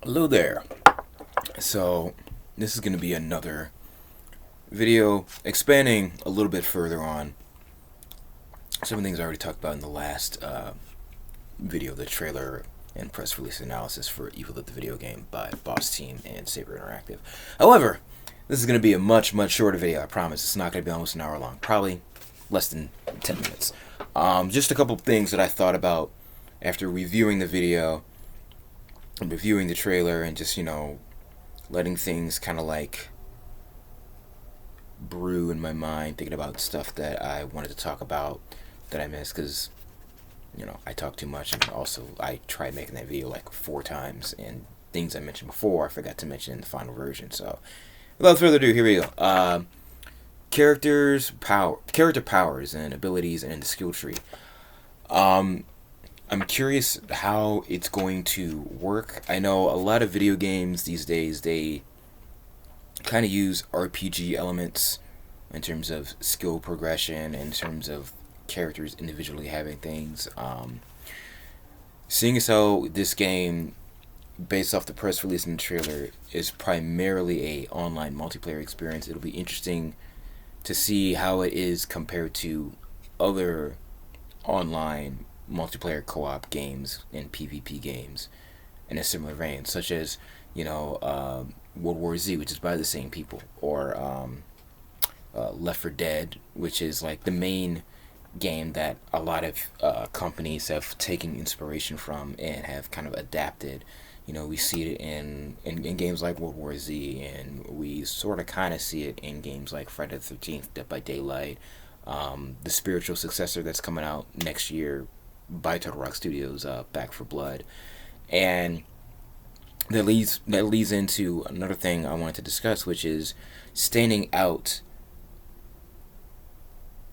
Hello there. So, this is going to be another video expanding a little bit further on some of the things I already talked about in the last video, the trailer and press release analysis for Evil Dead the video game by Boss Team and Saber Interactive. However, this is going to be a much shorter video, I promise. It's not going to be almost an hour long, probably less than 10 minutes. Just a couple things that I thought about after reviewing the video and reviewing the trailer and just, letting things kind of like brew in my mind, thinking about stuff that I wanted to talk about that I missed because, I talk too much, and also I tried making that video like 4 times, and things I mentioned before I forgot to mention in the final version. So, without further ado, here we go. Character powers and abilities and the skill tree. I'm curious how it's going to work. I know a lot of video games these days, they kind of use RPG elements in terms of skill progression, in terms of characters individually having things. Seeing as how this game, based off the press release and the trailer, is primarily a online multiplayer experience, it'll be interesting to see how it is compared to other online multiplayer co-op games and PvP games in a similar vein, such as World War Z, which is by the same people, or Left 4 Dead, which is like the main game that a lot of companies have taken inspiration from and have kind of adapted. We see it in games like World War Z, and we sort of kind of see it in games like Friday the 13th, Dead by Daylight, the spiritual successor that's coming out next year by Turtle Rock Studios, Back 4 Blood. And that leads into another thing I wanted to discuss, which is standing out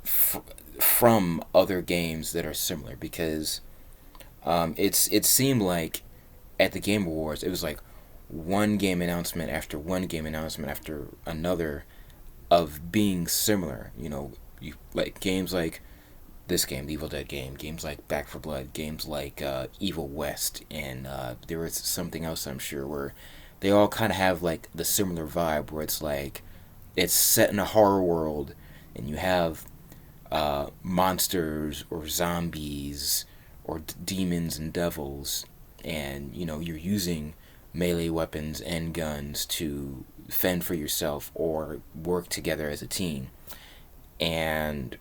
from other games that are similar, because it seemed like at the Game Awards it was like one game announcement after one game announcement after another of being similar. You like games like this game, the Evil Dead game, games like Back 4 Blood, games like Evil West, and there was something else I'm sure where they all kind of have like the similar vibe, where it's like it's set in a horror world, and you have monsters or zombies or demons and devils, and you're using melee weapons and guns to fend for yourself or work together as a team. And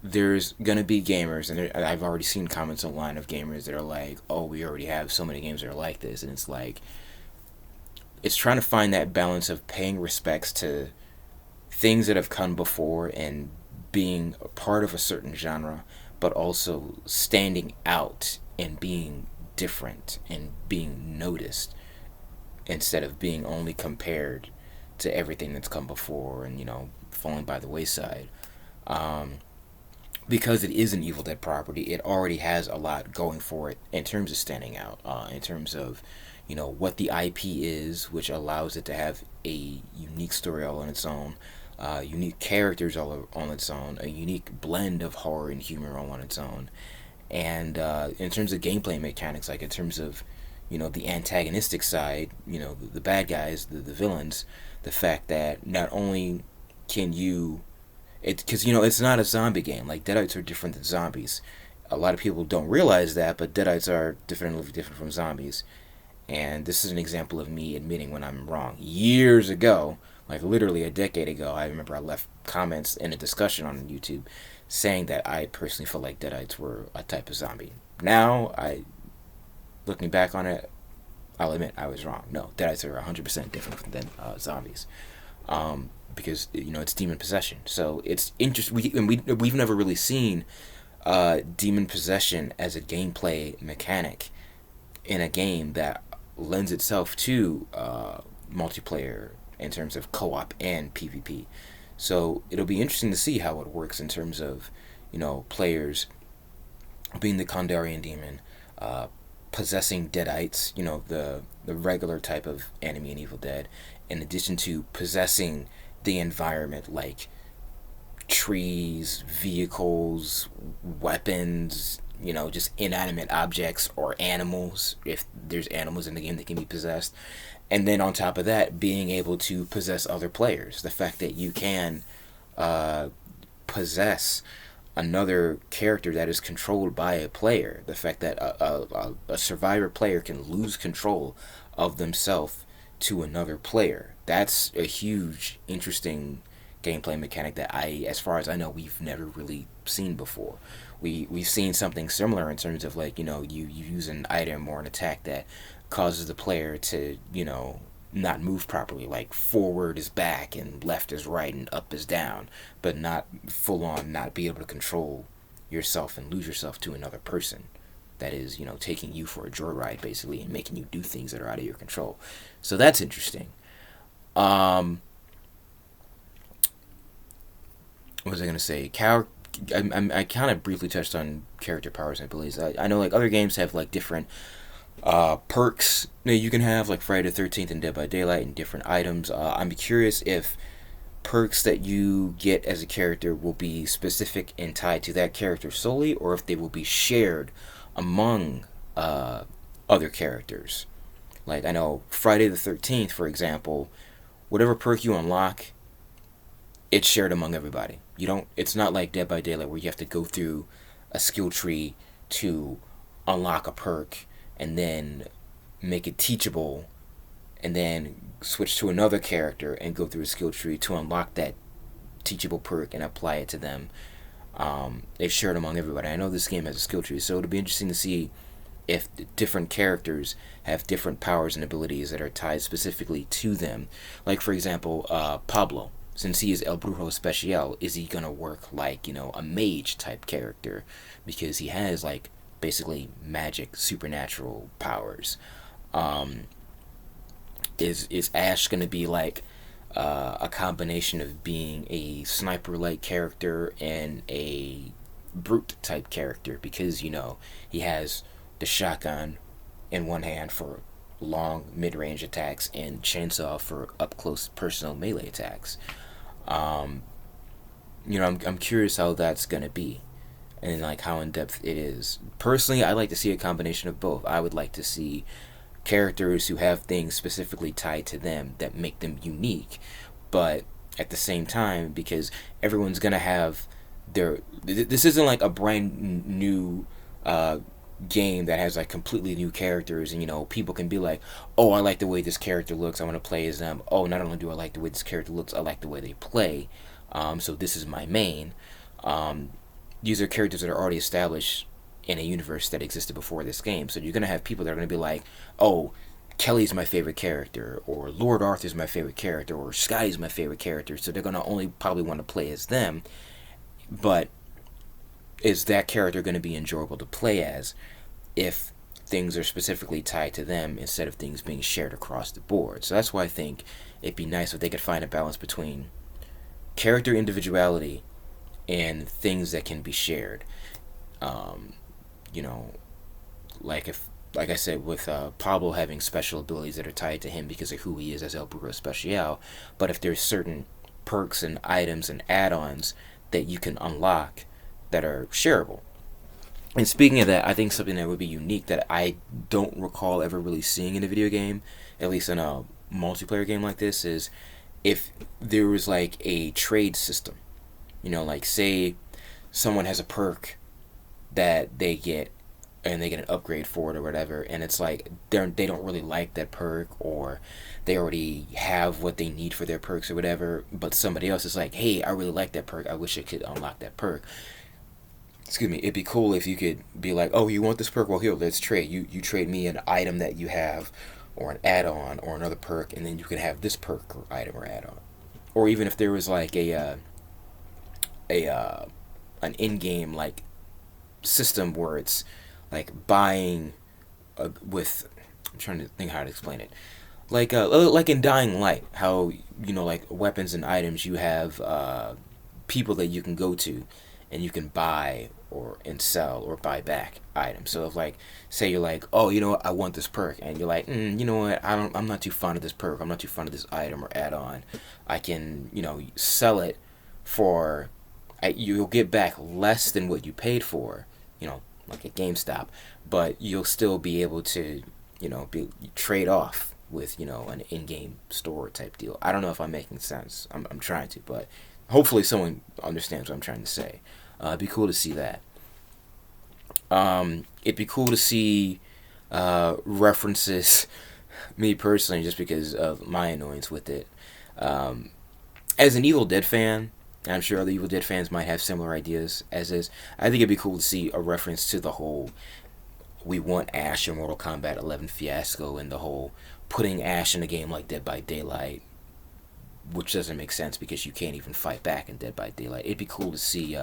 there's gonna be gamers, and I've already seen comments online of gamers that are like, "Oh, we already have so many games that are like this," and it's like it's trying to find that balance of paying respects to things that have come before and being a part of a certain genre, but also standing out and being different and being noticed instead of being only compared to everything that's come before and falling by the wayside. Because it is an Evil Dead property, it already has a lot going for it in terms of standing out, in terms of, what the IP is, which allows it to have a unique story all on its own, unique characters all on its own, a unique blend of horror and humor all on its own. And in terms of gameplay mechanics, like in terms of, the antagonistic side, the bad guys, the villains, the fact that not only can you because it's not a zombie game. Like, Deadites are different than zombies. A lot of people don't realize that, but Deadites are different from zombies. And this is an example of me admitting when I'm wrong. Years ago, like literally a decade ago, I remember I left comments in a discussion on YouTube saying that I personally felt like Deadites were a type of zombie. Now, looking back on it, I'll admit I was wrong. No, Deadites are 100% different than zombies. Because it's demon possession, so it's interesting. We've never really seen demon possession as a gameplay mechanic in a game that lends itself to multiplayer in terms of co-op and PvP. So it'll be interesting to see how it works in terms of players being the Kandarian demon, possessing Deadites, the regular type of enemy in Evil Dead, in addition to possessing the environment, like trees, vehicles, weapons, just inanimate objects or animals, if there's animals in the game that can be possessed. And then on top of that, being able to possess other players. The fact that you can possess another character that is controlled by a player. The fact that a survivor player can lose control of themselves to another player. That's a huge, interesting gameplay mechanic that as far as I know, we've never really seen before. We've seen something similar in terms of like you use an item or an attack that causes the player to not move properly, like forward is back and left is right and up is down, but not full on not be able to control yourself and lose yourself to another person that is taking you for a joyride basically and making you do things that are out of your control. So that's interesting. What was I gonna say? I kind of briefly touched on character powers and abilities. I know like other games have like different perks that you can have, like Friday the 13th and Dead by Daylight, and different items. I'm curious if perks that you get as a character will be specific and tied to that character solely, or if they will be shared among other characters. Like I know Friday the 13th, for example, whatever perk you unlock, it's shared among everybody. You don't. It's not like Dead by Daylight where you have to go through a skill tree to unlock a perk and then make it teachable, and then switch to another character and go through a skill tree to unlock that teachable perk and apply it to them. They've shared among everybody. I know this game has a skill tree, so it'll be interesting to see if different characters have different powers and abilities that are tied specifically to them. Like for example, Pablo. Since he is El Brujo Especial, is he gonna work like a mage type character, because he has like basically magic supernatural powers? Is Ash gonna be like a combination of being a sniper like character and a brute type character, because he has the shotgun in one hand for long mid-range attacks and chainsaw for up close personal melee attacks? I'm curious how that's gonna be, and like how in depth it is. Personally, I like to see a combination of both. I would like to see characters who have things specifically tied to them that make them unique, but at the same time, because everyone's gonna have their. This isn't like a brand new game that has like completely new characters, and people can be like, oh, I like the way this character looks, I want to play as them. Oh, not only do I like the way this character looks, I like the way they play, so this is my main. These are characters that are already established in a universe that existed before this game, so you're going to have people that are going to be like, oh, Kelly's my favorite character, or Lord Arthur's my favorite character, or Sky's my favorite character, so they're going to only probably want to play as them. But is that character going to be enjoyable to play as if things are specifically tied to them instead of things being shared across the board? So that's why I think it'd be nice if they could find a balance between character individuality and things that can be shared. You know, like I said, with Pablo having special abilities that are tied to him because of who he is as El Brujo Especial, but if there's certain perks and items and add-ons that you can unlock that are shareable. And speaking of that, I think something that would be unique that I don't recall ever really seeing in a video game, at least in a multiplayer game like this, is if there was like a trade system. Like say someone has a perk that they get and they get an upgrade for it or whatever, and it's like they don't really like that perk, or they already have what they need for their perks or whatever, but somebody else is like, hey, I really like that perk, I wish I could unlock that perk. Excuse me, it'd be cool if you could be like, oh, you want this perk? Well, here, let's trade. You trade me an item that you have, or an add-on, or another perk, and then you can have this perk or item or add-on. Or even if there was like an in-game like system where it's like buying with. I'm trying to think how to explain it. Like in Dying Light, how like weapons and items, you have people that you can go to, and you can buy and sell or buy back items. So if like say you're like, oh, what, I want this perk, and you're like, you know what, I'm not too fond of this perk, I'm not too fond of this item or add-on, I can sell it for, you'll get back less than what you paid for, like a GameStop, but you'll still be able to, trade off with, an in-game store type deal. I don't know if I'm making sense. I'm trying to, but hopefully someone understands what I'm trying to say. It'd be cool to see that. It'd be cool to see references, me personally, just because of my annoyance with it. As an Evil Dead fan, and I'm sure other Evil Dead fans might have similar ideas as is, I think it'd be cool to see a reference to the whole we want Ash in Mortal Kombat 11 fiasco, and the whole putting Ash in a game like Dead by Daylight, which doesn't make sense because you can't even fight back in Dead by Daylight. It'd be cool to see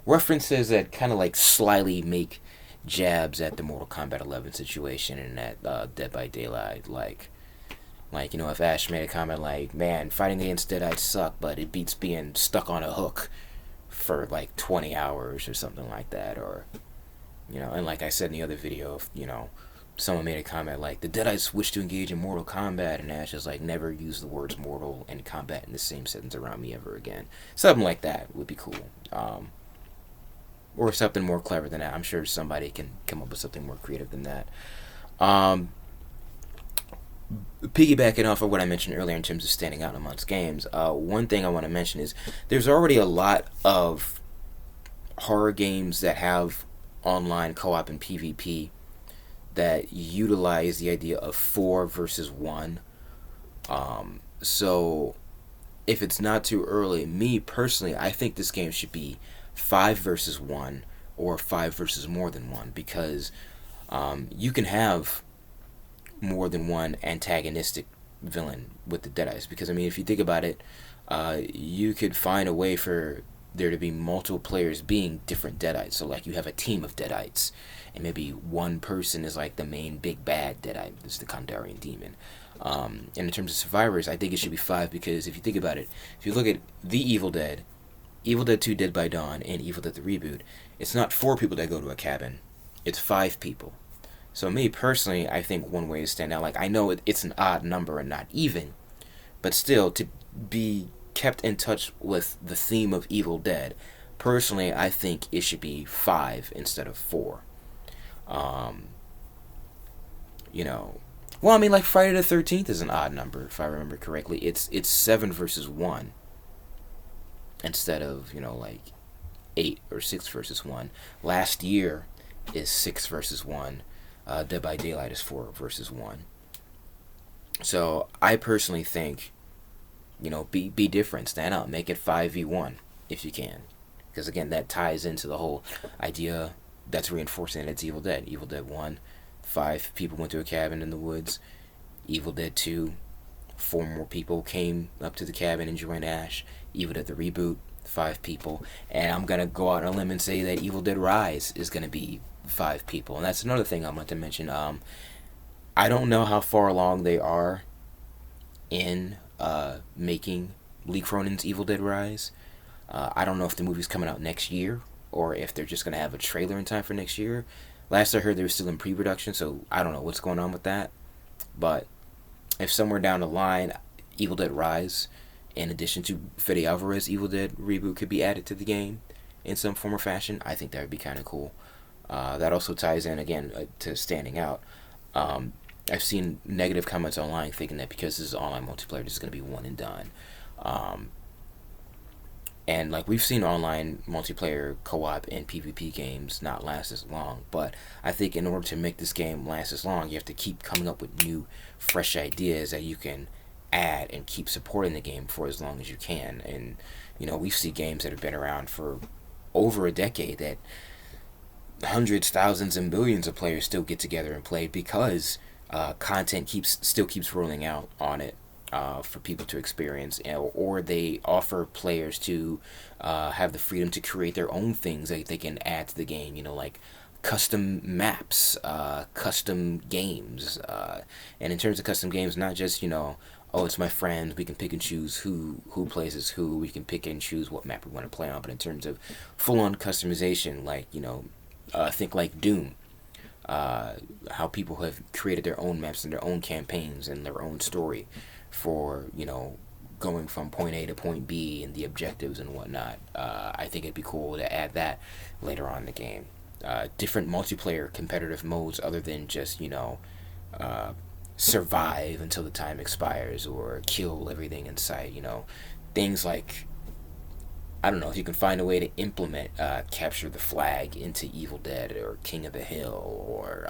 references that kind of like slyly make jabs at the Mortal Kombat 11 situation and at Dead by Daylight, like if Ash made a comment like, man, fighting against Deadites suck, but it beats being stuck on a hook for like 20 hours or something like that, or and like I said in the other video, if someone made a comment like, the Deadites wish to engage in Mortal Kombat, and Ash is like, never use the words mortal and combat in the same sentence around me ever again. Something like that would be cool. Or something more clever than that. I'm sure somebody can come up with something more creative than that. Piggybacking off of what I mentioned earlier in terms of standing out amongst games, one thing I want to mention is there's already a lot of horror games that have online co-op and PvP that utilize the idea of 4 versus 1. So if it's not too early, me personally, I think this game should be 5 versus 1 or 5 versus more than 1, because you can have more than one antagonistic villain with the Deadites. Because, I mean, if you think about it, you could find a way for there to be multiple players being different Deadites. So, like, you have a team of Deadites, and maybe one person is, like, the main big bad Deadite. This is the Kandarian demon. And in terms of survivors, I think it should be 5, because if you think about it, if you look at The Evil Dead, Evil Dead 2 Dead by Dawn, and Evil Dead the Reboot, it's not 4 people that go to a cabin. It's 5 people. So me personally, I think one way to stand out, like, I know it's an odd number and not even, but still, to be kept in touch with the theme of Evil Dead, personally, I think it should be 5 instead of 4. Well, I mean, like, Friday the 13th is an odd number, if I remember correctly. It's 7 versus 1 instead of, like, 8 or 6 versus 1. Last year is 6 versus 1. Dead by Daylight is 4 versus 1. So I personally think, be different, stand out, make it 5v1 if you can, because again, that ties into the whole idea that's reinforcing that it's Evil Dead. Evil Dead 1, 5 people went to a cabin in the woods. Evil Dead 2, 4 more people came up to the cabin and joined Ash. Evil Dead the Reboot, 5 people, and I'm gonna go out on a limb and say that Evil Dead Rise is gonna be 5 people. And that's another thing I want to mention. I don't know how far along they are in making Lee Cronin's Evil Dead Rise. I don't know if the movie's coming out next year or if they're just going to have a trailer in time for next year. Last I heard, they were still in pre-production, so I don't know what's going on with that. But if somewhere down the line, Evil Dead Rise, in addition to Fede Alvarez Evil Dead reboot, could be added to the game in some form or fashion, I think that would be kind of cool. That also ties in, again, to standing out. I've seen negative comments online thinking that because this is online multiplayer, this is going to be one and done. And like, we've seen online multiplayer co-op and PvP games not last as long, but I think in order to make this game last as long, you have to keep coming up with new, fresh ideas that you can add and keep supporting the game for as long as you can. And, we see games that have been around for over a decade that hundreds, thousands, and millions of players still get together and play because content still keeps rolling out on it for people to experience, or they offer players to have the freedom to create their own things that they can add to the game, like custom maps, custom games, and in terms of custom games, not just, oh, it's my friend, we can pick and choose who plays as who, we can pick and choose what map we want to play on, but in terms of full-on customization, like, think like Doom, how people have created their own maps and their own campaigns and their own story for, going from point A to point B and the objectives and whatnot. I think it'd be cool to add that later on in the game. different multiplayer competitive modes other than just, uh, survive until the time expires or kill everything in sight. Things like, I don't know if you can find a way to implement capture the flag into Evil Dead or King of the Hill or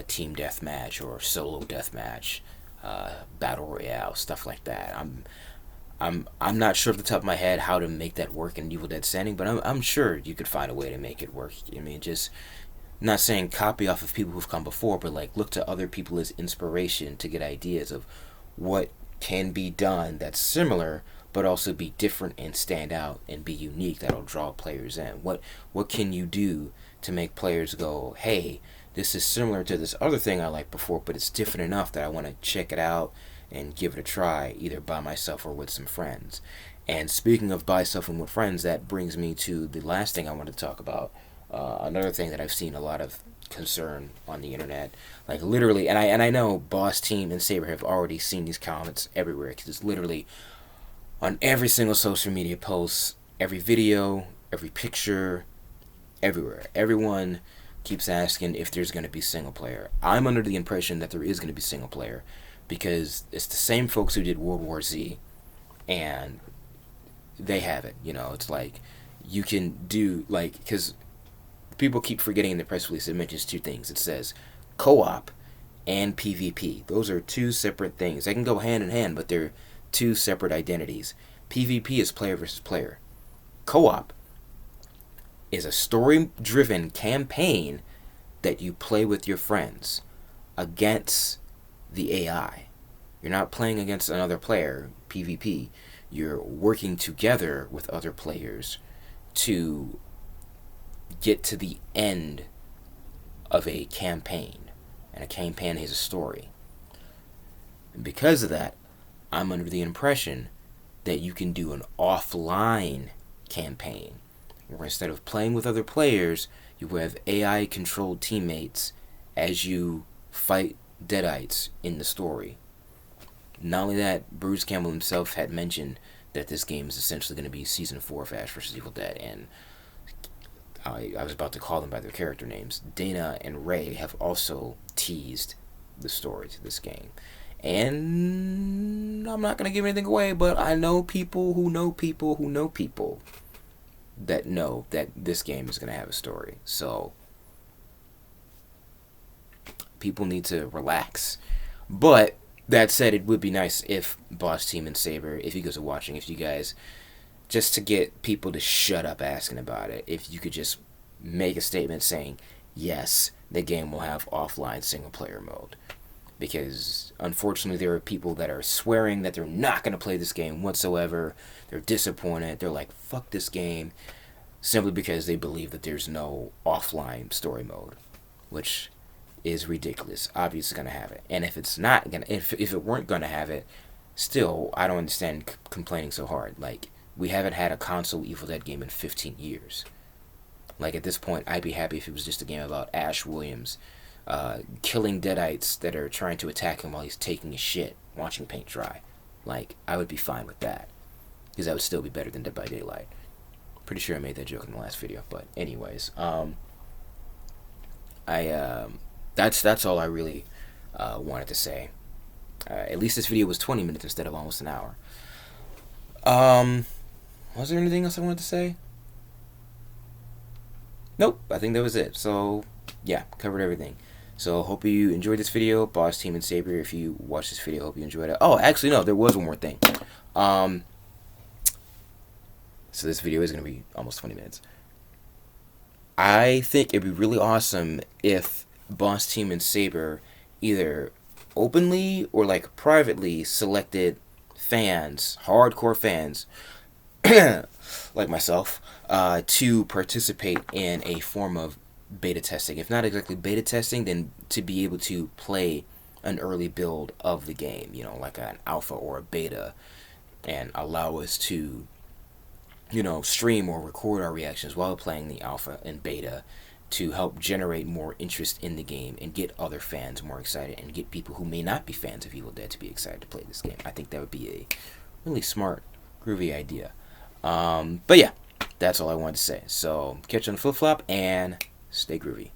team deathmatch or solo deathmatch, battle royale, stuff like that. I'm not sure off the top of my head how to make that work in Evil Dead Standing, but I'm sure you could find a way to make it work. I mean, just not saying copy off of people who've come before, but like look to other people as inspiration to get ideas of what can be done that's similar but also be different and stand out and be unique, that'll draw players in. What can you do to make players go, hey, this is similar to this other thing I liked before, but it's different enough that I want to check it out and give it a try, either by myself or with some friends. And speaking of by myself and with friends, that brings me to the last thing I want to talk about. Another thing that I've seen a lot of concern on the internet, like literally, and I know Boss Team and Saber have already seen these comments everywhere because it's literally on every single social media post, every video, every picture, everywhere. Everyone keeps asking if there's going to be single player. I'm under the impression that there is going to be single player because it's the same folks who did World War Z, and they have it. It's like you can do, like, because people keep forgetting in the press release it mentions two things. It says co-op and PvP. Those are two separate things. They can go hand in hand, but they're two separate identities. PvP is player versus player. Co-op is a story-driven campaign that you play with your friends against the AI. You're not playing against another player, PvP. You're working together with other players to get to the end of a campaign. And a campaign has a story. And because of that, I'm under the impression that you can do an offline campaign where instead of playing with other players, you have AI controlled teammates as you fight Deadites in the story. Not only that, Bruce Campbell himself had mentioned that this game is essentially going to be Season 4 of Ash vs. Evil Dead, and I was about to call them by their character names. Dana and Ray have also teased the story to this game. And I'm not going to give anything away, but I know people who know people who know people that know that this game is going to have a story. So people need to relax. But that said, it would be nice if Boss Team and Saber, if you guys are watching, if you guys, just to get people to shut up asking about it, if you could just make a statement saying, yes, the game will have offline single player mode. Because unfortunately there are people that are swearing that they're not going to play this game whatsoever. They're disappointed. They're like, fuck this game. Simply because they believe that there's no offline story mode. Which is ridiculous. Obviously going to have it. And if it's not going to, if it weren't going to have it, still, I don't understand complaining so hard. Like, we haven't had a console Evil Dead game in 15 years. Like, at this point, I'd be happy if it was just a game about Ash Williams killing Deadites that are trying to attack him while he's taking a shit, watching paint dry. Like, I would be fine with that. Because that would still be better than Dead by Daylight. Pretty sure I made that joke in the last video. But anyways, that's all I really wanted to say. At least this video was 20 minutes instead of almost an hour. Was there anything else I wanted to say? Nope, I think that was it. So, yeah, covered everything. So, hope you enjoyed this video. Boss Team and Saber, if you watched this video, hope you enjoyed it. Oh, actually, no, there was one more thing. So this video is going to be almost 20 minutes. I think it'd be really awesome if Boss Team and Saber either openly or like privately selected fans, hardcore fans, like myself, to participate in a form of beta testing. If not exactly beta testing, then to be able to play an early build of the game, you know, like an alpha or a beta, and allow us to, you know, stream or record our reactions while playing the alpha and beta to help generate more interest in the game and get other fans more excited and get people who may not be fans of Evil Dead to be excited to play this game. I think that would be a really smart, groovy idea. But yeah, That's all I wanted to say. So catch you on the flip flop and stay groovy.